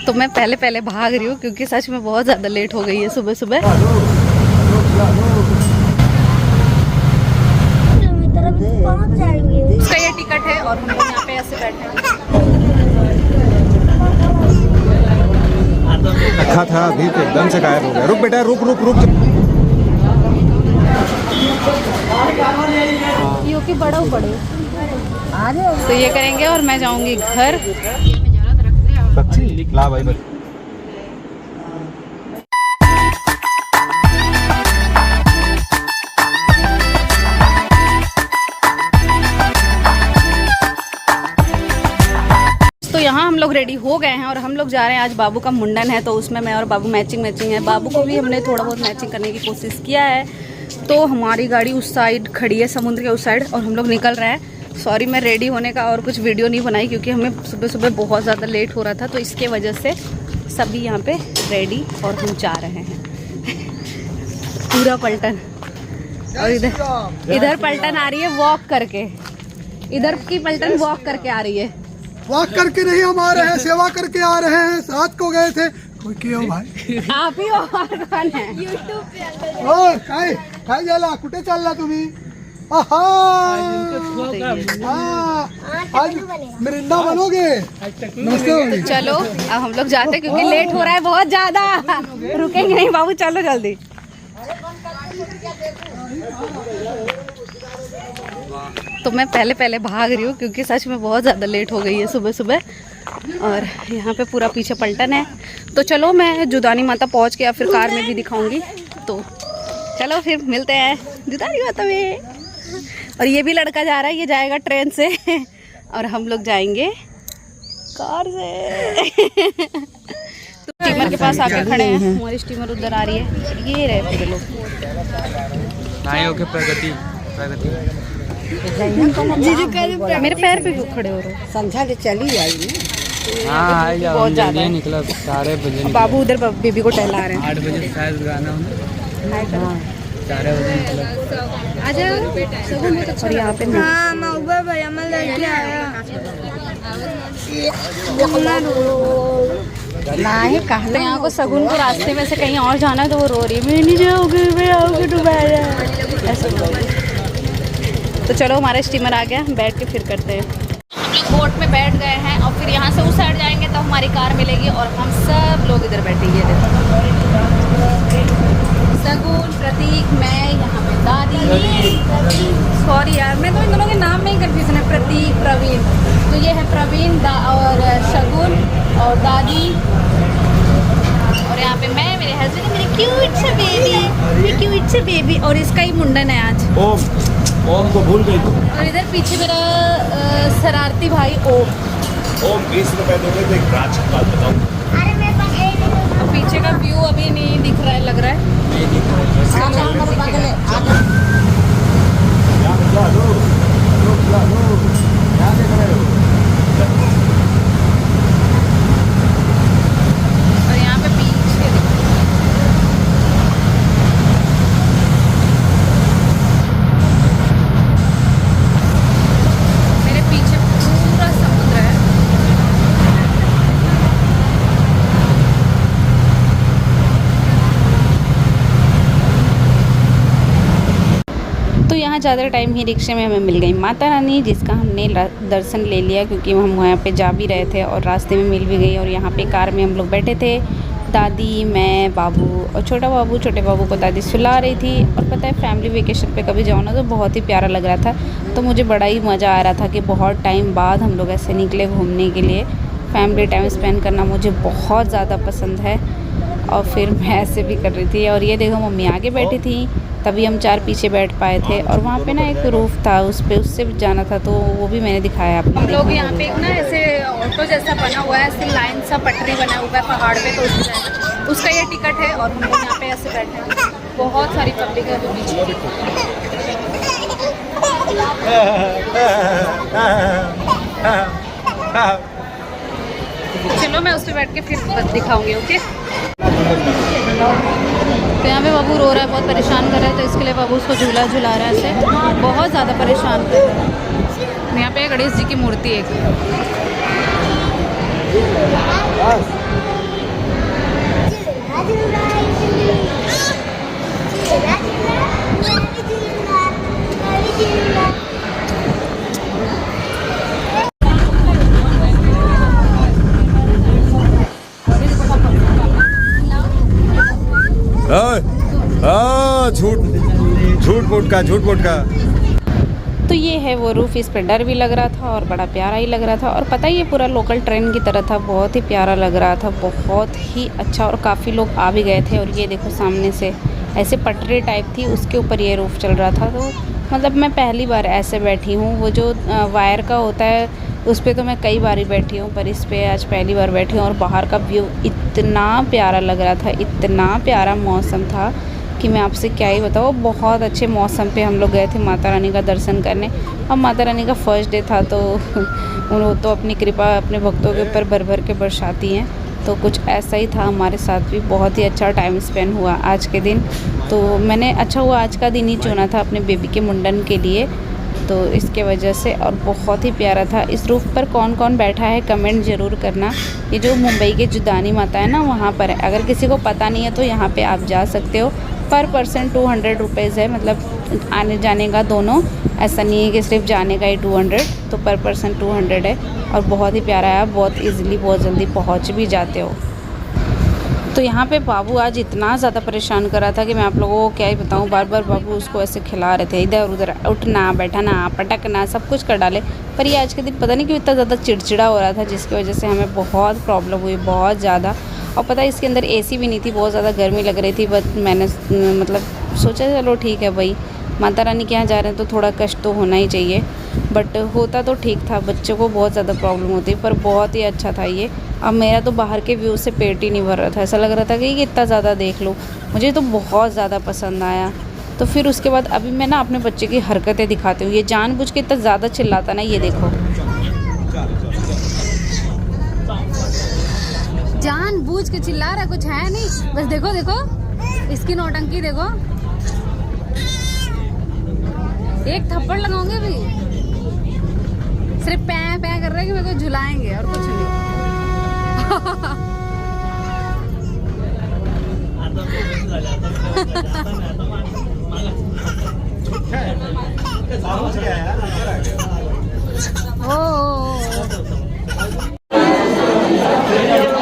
तो मैं पहले भाग रही हूँ क्योंकि सच में बहुत ज़्यादा लेट हो गई है सुबह सुबह। उसका ये टिकट है और हम लोग यहाँ पे ऐसे बैठे हैं। रखा था अभी तो एकदम से गायब हो गया। रुक बेटा, रुक रुक रुक। क्योंकि बड़ा पड़े तो ये करेंगे और मैं जाऊंगी घर। बच्ची ला भाई बच्ची। तो यहाँ हम लोग रेडी हो गए हैं और हम लोग जा रहे हैं। आज बाबू का मुंडन है तो उसमें मैं और बाबू मैचिंग है। बाबू को भी हमने थोड़ा बहुत मैचिंग करने की कोशिश किया है। तो हमारी गाड़ी उस साइड खड़ी है, समुद्र के उस साइड, और हम लोग निकल रहे हैं। सॉरी मैं रेडी होने का और कुछ वीडियो नहीं बनाई क्योंकि हमें सुबह सुबह बहुत ज़्यादा लेट हो रहा था, तो इसके वजह से सभी यहाँ पे रेडी और हम जा रहे हैं। पूरा पलटन, और इधर पलटन आ रही है वॉक करके। इधर की पलटन वॉक करके आ रही है। वॉक करके नहीं, हम आ रहे हैं, सेवा करके आ रहे हैं। रात को गए थे। कोई क्यों भाई? आप ही और कौन है? ओ काय झाला? कुठे चालला तुम्ही? आज मिरिंडा बनोगे? तो चलो अब हम लोग जाते हैं क्योंकि लेट हो रहा है बहुत ज्यादा। रुकेंगे नहीं बाबू, चलो जल्दी। तो मैं पहले भाग रही हूँ क्योंकि सच में बहुत ज़्यादा लेट हो गई है सुबह सुबह। और यहाँ पे पूरा पीछे पलटन है। तो चलो मैं जुदानी माता पहुँच के या फिर कार में भी दिखाऊंगी। तो चलो फिर मिलते हैं जुदानी माता में। और ये भी लड़का जा रहा है, ये जाएगा ट्रेन से और हम लोग जाएंगे कार से। तो स्टीमर के पास आके खड़े हैं। हमारी स्टीमर उधर आ रही है। ये रहे पूरे लोग। प्रगति मेरे पैर पे क्यों खड़े हो रहे हो? समझा के चली आई। बहुत ज्यादा निकला 4 बजे। बाबू उधर बेबी को टहला रहे हैं। 8 बजे शायद गाना 4 बजे निकला। और यहाँ पे नहीं तो यहाँ को सगुन को रास्ते में से कहीं और जाना है तो वो रो रही है, मैं नहीं जाऊँगी, मैं आऊँगी दोबारा, ऐसे बोल रही। तो चलो हमारा स्टीमर आ गया, बैठ के फिर करते हैं। हम लोग बोट में बैठ गए हैं और फिर यहाँ से उस साइड जाएंगे तो हमारी कार मिलेगी और हम सब लोग इधर बैठेंगे। सगुन, प्रतीक, मैं, यहाँ पे दादी। सॉरी यार, मैं तो इन दोनों के नाम में ही कंफ्यूजन है। प्रतीक, प्रवीण। तो ये है प्रवीण और शगुन और दादी। और यहाँ पे मैं, मेरे हस्बैंड, मेरे क्यूट से बेबी और इसका ही मुंडन है आज। ओम को भूल गई। और इधर पीछे मेरा शरारती भाई ओम 20 रुपए दोगे तो एक राज की बात बताऊं। पीछे का व्यू अभी नहीं दिख रहा है, लग रहा है। नहीं दिख रहा और यहाँ पे पीछे मेरे पीछे पूरा समुद्र है। तो यहाँ ज़्यादा टाइम ही रिक्शे में हमें मिल गई माता रानी, जिसका हमने दर्शन ले लिया क्योंकि हम वहाँ पे जा भी रहे थे और रास्ते में मिल भी गई। और यहाँ पे कार में हम लोग बैठे थे, दादी, मैं, बाबू और छोटा बाबू। छोटे बाबू को दादी सुला रही थी। और पता है फैमिली वेकेशन पे कभी जाओ ना तो बहुत ही प्यारा लग रहा था। तो मुझे बड़ा ही मज़ा आ रहा था कि बहुत टाइम बाद हम लोग ऐसे निकले घूमने के लिए। फैमिली टाइम स्पेंड करना मुझे बहुत ज़्यादा पसंद है और फिर मैं ऐसे भी कर रही थी। और ये देखो मम्मी आगे बैठी थी, तभी हम 4 पीछे बैठ पाए थे। और वहाँ पे ना एक रूफ था, उस पे उससे भी जाना था तो वो भी मैंने दिखाया आपको। हम लोग यहाँ पे एक ना ऐसे ऑटो जैसा बना हुआ है, ऐसे लाइन सा पटरी बना हुआ है पहाड़ पे, तो उसका ये टिकट है और हम लोग यहाँ पे ऐसे बैठे हैं। बहुत सारी पब्लिक है अभी पीछे। चलो मैं उस पर बैठ के फिर दिखाऊंगी। ओके। तो यहाँ पे बाबू रो रहा है, बहुत परेशान कर रहा है, तो इसके लिए बाबू उसको झूला झुला रहा है ऐसे, बहुत ज़्यादा परेशान कर रहा है। यहाँ पे गणेश जी की मूर्ति है। झूठ मूठ का। तो ये है वो रूफ़। इस पर डर भी लग रहा था और बड़ा प्यारा ही लग रहा था, और पता ही ये पूरा लोकल ट्रेन की तरह था, बहुत ही प्यारा लग रहा था, बहुत ही अच्छा। और काफ़ी लोग आ भी गए थे। और ये देखो सामने से ऐसे पटरी टाइप थी, उसके ऊपर ये रूफ़ चल रहा था। तो मतलब मैं पहली बार ऐसे बैठी हूँ। वो जो वायर का होता है उस पर तो मैं कई बार ही बैठी हूँ, पर इस पर आज पहली बार बैठी हूँ। और बाहर का व्यू इतना प्यारा लग रहा था, इतना प्यारा मौसम था कि मैं आपसे क्या ही बताऊँ। बहुत अच्छे मौसम पे हम लोग गए थे माता रानी का दर्शन करने। अब माता रानी का फर्स्ट डे था, तो वो तो अपनी कृपा अपने भक्तों के ऊपर भर भर के बरसाती हैं। तो कुछ ऐसा ही था हमारे साथ भी। बहुत ही अच्छा टाइम स्पेंड हुआ आज के दिन। तो मैंने अच्छा हुआ आज का दिन ही चुना था अपने बेबी के मुंडन के लिए, तो इसके वजह से। और बहुत ही प्यारा था। इस रूफ़ पर कौन कौन बैठा है कमेंट ज़रूर करना। ये जो मुंबई के जुदानी माता है ना, वहाँ पर है। अगर किसी को पता नहीं है तो यहाँ पे आप जा सकते हो। पर पर्सन 200 रुपीज़ है, मतलब आने जाने का दोनों। ऐसा नहीं है कि सिर्फ जाने का ही 200, तो पर पर्सन 200 है। और बहुत ही प्यारा है, बहुत ईज़िली बहुत जल्दी पहुँच भी जाते हो। तो यहाँ पे बाबू आज इतना ज़्यादा परेशान कर रहा था कि मैं आप लोगों को क्या ही बताऊँ। बार बार बाबू उसको ऐसे खिला रहे थे, इधर उधर उठना बैठना पटकना सब कुछ कर डाले। पर ये आज के दिन पता नहीं क्यों इतना ज़्यादा चिड़चिड़ा हो रहा था, जिसकी वजह से हमें बहुत प्रॉब्लम हुई, बहुत ज़्यादा। और पता है इसके अंदर एसी भी नहीं थी, बहुत ज़्यादा गर्मी लग रही थी। बट मैंने मतलब सोचा चलो ठीक है भाई, माता रानी के यहाँ जा रहे हैं तो थोड़ा कष्ट तो होना ही चाहिए। बट होता तो ठीक था, बच्चों को बहुत ज़्यादा प्रॉब्लम होती, पर बहुत ही अच्छा था ये। अब मेरा तो बाहर के व्यू से पेट ही नहीं भर रहा था, ऐसा लग रहा था कि ये इतना ज़्यादा देख लो। मुझे तो बहुत ज़्यादा पसंद आया। तो फिर उसके बाद अभी मैं ना अपने बच्चे की हरकतें दिखाती हूँ। ये जानबूझ के इतना ज़्यादा चिल्लाता ना, ये देखो जानबूझ के चिल्ला रहा, कुछ है नहीं। बस देखो देखो इसकी नौटंकी देखो। एक थप्पड़ लगाऊंगे भी, सिर्फ पै पै कर रहे हैं कि मेरे को झुलाएंगे और कुछ नहीं।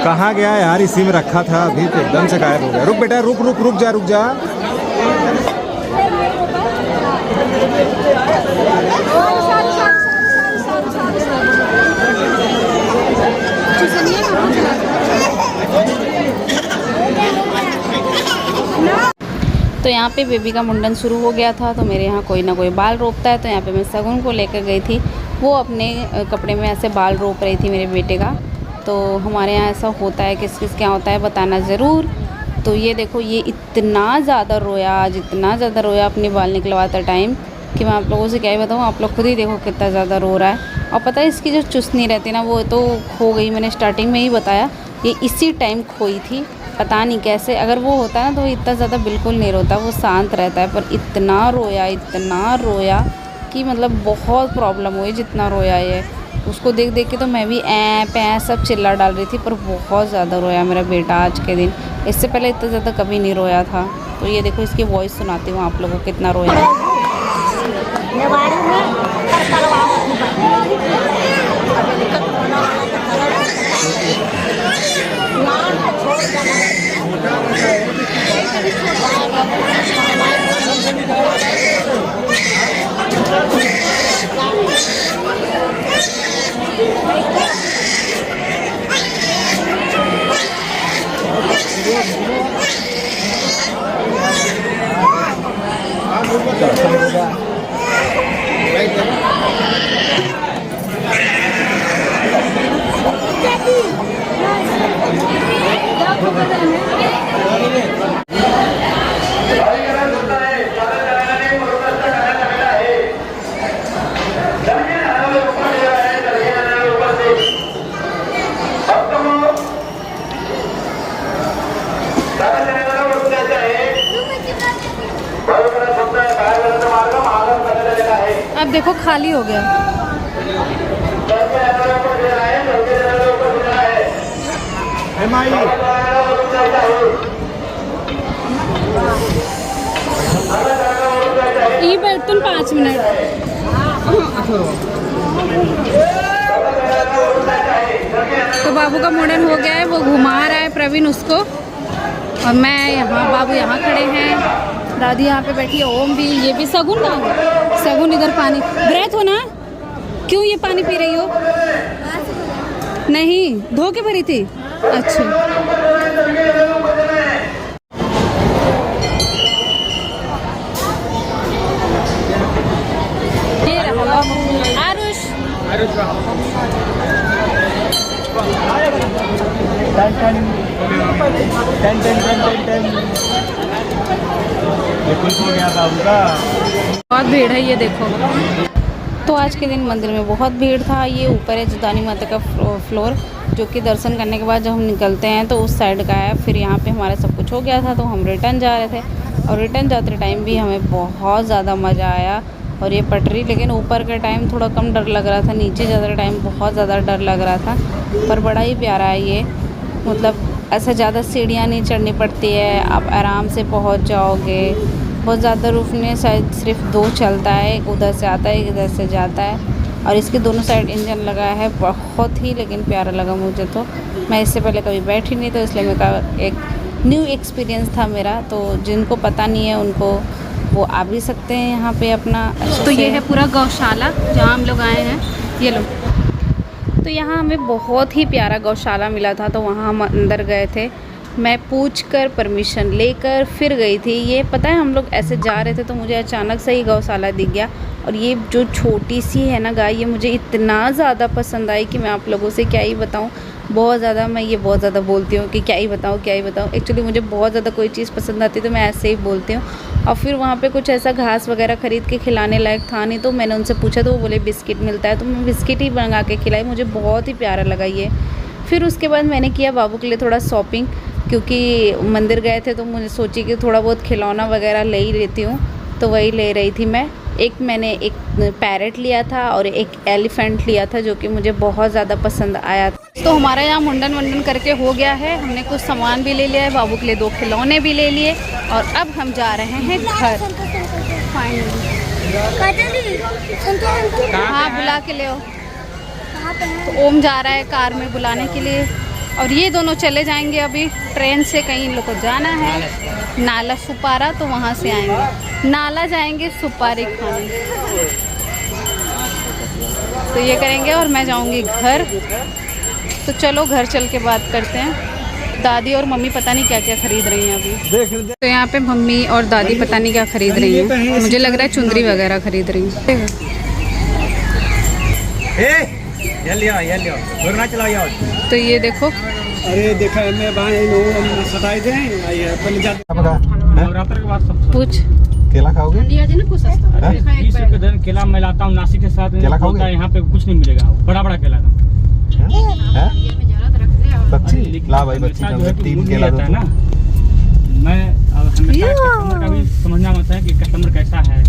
कहाँ गया यार, इसी में रखा था, अभी तो एकदम से गायब हो गया। रुक बेटा, रुक रुक रुक जा, रुक जा। तो यहाँ पे बेबी का मुंडन शुरू हो गया था। तो मेरे यहाँ कोई ना कोई बाल रोपता है, तो यहाँ पे मैं सगुन को लेकर गई थी। वो अपने कपड़े में ऐसे बाल रोप रही थी मेरे बेटे का। तो हमारे यहाँ ऐसा होता है, किस किस क्या होता है बताना ज़रूर। तो ये देखो, ये इतना ज़्यादा रोया आज, इतना ज़्यादा रोया अपने बाल निकलवाता टाइम कि मैं आप लोगों से क्या ही बताऊँ। आप लोग खुद ही देखो कितना ज़्यादा रो रहा है। और पता है इसकी जो चुस्नी रहती ना, वो तो खो गई। मैंने स्टार्टिंग में ही बताया, ये इसी टाइम खोई थी, पता नहीं कैसे। अगर वो होता ना तो इतना ज़्यादा बिल्कुल नहीं रोता, वो शांत रहता है। पर इतना रोया कि मतलब बहुत प्रॉब्लम हुई जितना रोया ये। उसको देख देख के तो मैं भी पै सब चिल्ला डाल रही थी। पर बहुत ज़्यादा रोया मेरा बेटा आज के दिन। इससे पहले इतना ज़्यादा कभी नहीं रोया था। तो ये देखो इसकी वॉइस सुनाती हूँ आप लोगों को, कितना रोया। अब देखो खाली हो गया। ये बैठतुन 5 मिनट। तो बाबू का मुंडन हो गया है, वो घुमा रहा है प्रवीण उसको। और मैं यहाँ, बाबू यहाँ खड़े हैं, दादी यहाँ पे बैठी है, ओम भी, ये भी। सगुन कहाँ है? सगुन इधर पानी, व्रत हो ना? क्यों ये पानी पी रही हो? नहीं, धो के भरी थी। अच्छा, ये रहा आरुष। बहुत भीड़ है, ये देखो। तो आज के दिन मंदिर में बहुत भीड़ था। ये ऊपर है जुदानी माता का फ्लोर, जो कि दर्शन करने के बाद जब हम निकलते हैं तो उस साइड का है। फिर यहाँ पे हमारा सब कुछ हो गया था तो हम रिटर्न जा रहे थे, और रिटर्न जाते टाइम भी हमें बहुत ज़्यादा मज़ा आया। और ये पटरी, लेकिन ऊपर का टाइम थोड़ा कम डर लग रहा था, नीचे ज़्यादा टाइम बहुत ज़्यादा डर लग रहा था। पर बड़ा ही प्यारा है ये, मतलब ऐसा ज़्यादा सीढ़ियाँ नहीं चढ़नी पड़ती है, आप आराम से पहुँच जाओगे। बहुत ज़्यादा रुकने, शायद सिर्फ 2 चलता है, एक उधर से आता है, एक इधर से जाता है। और इसके दोनों साइड इंजन लगा है, बहुत ही लेकिन प्यारा लगा मुझे। तो मैं इससे पहले कभी बैठी नहीं, तो इसलिए मेरा एक न्यू एक्सपीरियंस था मेरा। तो जिनको पता नहीं है उनको वो आ भी सकते हैं यहाँ पे अपना। तो ये है पूरा गौशाला जहाँ हम लोग आए हैं, ये लोग। तो यहाँ हमें बहुत ही प्यारा गौशाला मिला था, तो वहाँ हम अंदर गए थे। मैं पूछकर परमिशन लेकर फिर गई थी। ये पता है, हम लोग ऐसे जा रहे थे तो मुझे अचानक से ही गौशाला दिख गया। और ये जो छोटी सी है ना गाय, ये मुझे इतना ज़्यादा पसंद आई कि मैं आप लोगों से क्या ही बताऊँ। बहुत ज़्यादा, मैं ये बहुत ज़्यादा बोलती हूँ कि क्या ही बताऊँ, क्या ही बताऊँ। एक्चुअली मुझे बहुत ज़्यादा कोई चीज़ पसंद आती है तो मैं ऐसे ही बोलती हूँ। और फिर वहाँ पे कुछ ऐसा घास वगैरह ख़रीद के खिलाने लायक था नहीं, तो मैंने उनसे पूछा तो वो बोले बिस्किट मिलता है, तो मैं बिस्किट ही मंगा के खिलाई। मुझे बहुत ही प्यारा लगा ये। फिर उसके बाद मैंने किया बाबू के लिए थोड़ा शॉपिंग, क्योंकि मंदिर गए थे तो मुझे सोची कि थोड़ा बहुत खिलौना वगैरह ले ही लेती हूँ, तो वही ले रही थी मैं। मैंने एक पैरेट लिया था और एक एलिफेंट लिया था, जो कि मुझे बहुत ज़्यादा पसंद आया। तो हमारा यहाँ मुंडन वंडन करके हो गया है, हमने कुछ सामान भी ले लिया है, बाबू के लिए 2 खिलौने भी ले लिए, और अब हम जा रहे हैं घर फाइनली। हाँ, बुला के ले आओ। तो ओम जा रहा है कार में बुलाने के लिए, और ये दोनों चले जाएंगे अभी ट्रेन से, कहीं इन लोग को जाना है नाला सुपारा, तो वहाँ से आएंगे। नाला जाएंगे सुपारी खाने, तो ये करेंगे और मैं जाऊँगी घर। तो चलो घर चल के बात करते हैं। दादी और मम्मी पता नहीं क्या क्या खरीद रही हैं अभी। तो यहाँ पे मम्मी और दादी पता नहीं क्या खरीद रही हैं, मुझे लग रहा है चुंदरी वगैरह खरीद रही हैं। तो ये देखो, अरे देखा मैं सताए थे नवरात्र के बाद सब कुछ केला खाओगे? 20 रुपये केला मैं लाता हूँ नासिक के साथ। केला खाओगे? यहाँ पे कुछ नहीं मिलेगा, बड़ा बड़ा केला था। बच्ची ला भाई, बच्ची का 3 केला दो ना। मैं हमेशा कस्टमर का भी समझना होता है कि कस्टमर कैसा है।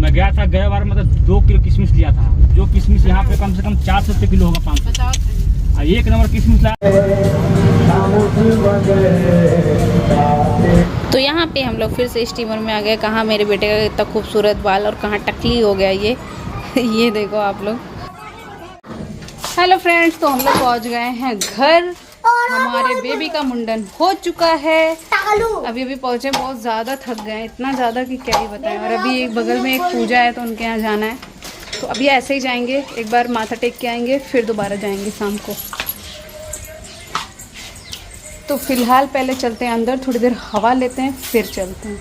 मैं गया था गए बार, मतलब 2 किलो किशमिश लिया था, जो किशमिश यहाँ पे कम से कम 400 रुपये किलो होगा, 500। एक नंबर किशमिश लाया। तो यहाँ पे हम लोग फिर से स्टीमर में आ गए। कहाँ मेरे बेटे का इतना खूबसूरत बाल और कहाँ टकली हो गया ये ये देखो आप लोग। हेलो फ्रेंड्स, तो हम लोग पहुँच गए हैं घर। हमारे बेबी का मुंडन हो चुका है। अभी पहुँचे, बहुत ज़्यादा थक गए, इतना ज़्यादा कि क्या ही बताएं। और अभी एक बगल में एक पूजा है तो उनके यहाँ जाना है, तो अभी ऐसे ही जाएंगे, एक बार माथा टेक के आएंगे, फिर दोबारा जाएंगे शाम को। तो फिलहाल पहले चलते हैं अंदर, थोड़ी देर हवा लेते हैं, फिर चलते हैं।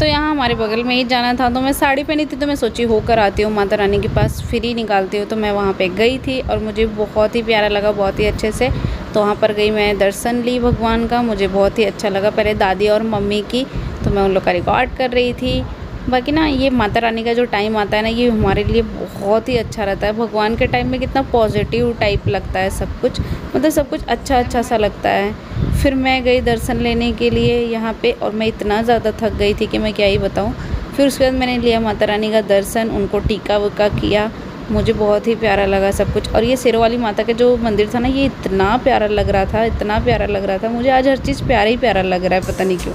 तो यहाँ हमारे बगल में ही जाना था, तो मैं साड़ी पहनी थी तो मैं सोची होकर आती हूँ माता रानी के पास, फिर ही निकालती हूँ। तो मैं वहाँ पे गई थी और मुझे बहुत ही प्यारा लगा, बहुत ही अच्छे से। तो वहाँ पर गई, मैं दर्शन ली भगवान का, मुझे बहुत ही अच्छा लगा। पहले दादी और मम्मी की, तो मैं उन लोग का रिकॉर्ड कर रही थी। बाकी ना ये माता रानी का जो टाइम आता है ना, ये हमारे लिए बहुत ही अच्छा रहता है। भगवान के टाइम में कितना पॉजिटिव टाइप लगता है सब कुछ, मतलब सब कुछ अच्छा अच्छा सा लगता है। फिर मैं गई दर्शन लेने के लिए यहाँ पे, और मैं इतना ज़्यादा थक गई थी कि मैं क्या ही बताऊँ। फिर उसके बाद मैंने लिया माता रानी का दर्शन, उनको टीका वका किया, मुझे बहुत ही प्यारा लगा सब कुछ। और ये शेरों वाली माता का जो मंदिर था ना, ये इतना प्यारा लग रहा था, इतना प्यारा लग रहा था। मुझे आज हर चीज़ प्यारा ही प्यारा लग रहा है, पता नहीं क्यों।